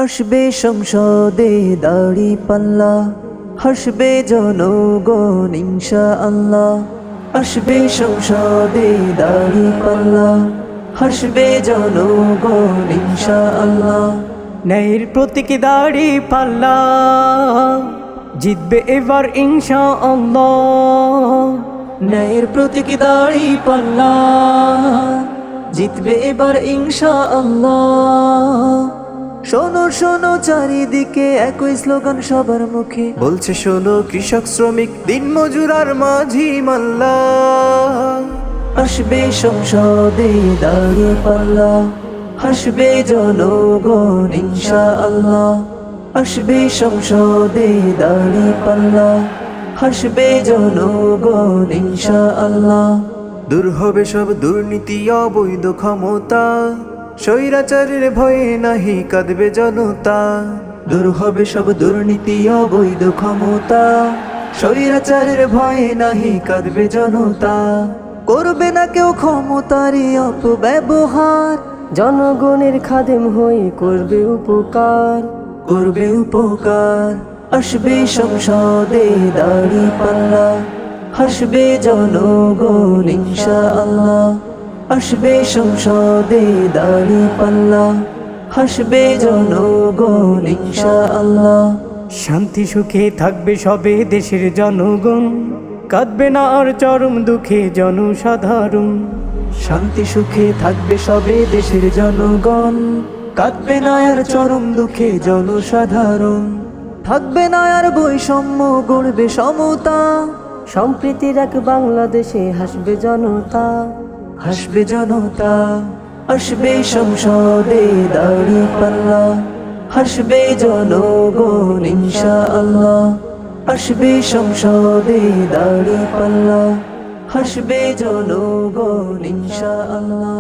আসবে সংসদে দাড়ি পাল্লা, হাসবে জনগণ ইনশাআল্লাহ। আসবে সংসদে দাড়ি পাল্লা, হাসবে জনগণ ইনশাআল্লাহ। ন্যায়ের প্রতীক দাড়ি পাল্লা, জিতবে এবার ইনশাআল্লাহ। ন্যায়ের প্রতীক দাড়ি পাল্লা, জিতবে এবার ইনশাআল্লাহ। শোনো শোনো চারিদিকে একই স্লোগান সবার মুখে, বলছে শোনো কৃষক শ্রমিক দিন মজুর আর মাঝি মাল্লা। আসবে সংসদে দাড়ি পাল্লা, হাসবে জনগণ ইনশাআল্লাহ। আসবে সংসদে দাড়ি পাল্লা, হাসবে জনগণ ইনশাআল্লাহ। দূর হবে সব দুর্নীতি অবৈধ ক্ষমতা, স্বৈরাচারের ভয়ে নাহি কাঁদবে জনতা। দূর হবে সব দুর্নীতি অবৈধ ক্ষমতা, স্বৈরাচারের ভয়ে নাহি কাঁদবে জনতা। করবে না কেউ ক্ষমতারই অপব্যবহার, জনগণের খাদেম হয়ে করবে উপকার। করবে উপকার। আসবে সংসদে দাড়ি পাল্লা, হাসবে জনগণ ইনশাআল্লাহ। আসবে সংসদে দাড়ি পাল্লা, হাসবে জনগণ ইনশাআল্লাহ। শান্তি সুখে থাকবে সবে দেশের জনগণ, কাঁদবে না আর চরম দুঃখে জনসাধারণ। শান্তি সুখে থাকবে সবে দেশের জনগণ, কাঁদবে না আর চরম দুঃখে জনসাধারণ। থাকবে না আর বৈষম্য, গড়বে সমতা। সম্প্রীতির এক বাংলাদেশে হাসবে জনতা। হাসবে জনতা। আসবে সংসদে দাড়ি পাল্লা, হাসবে জনগণ ইনশাআল্লাহ। আসবে সংসদে দাড়ি পাল্লা, হাসবে জনগণ ইনশাআল্লাহ।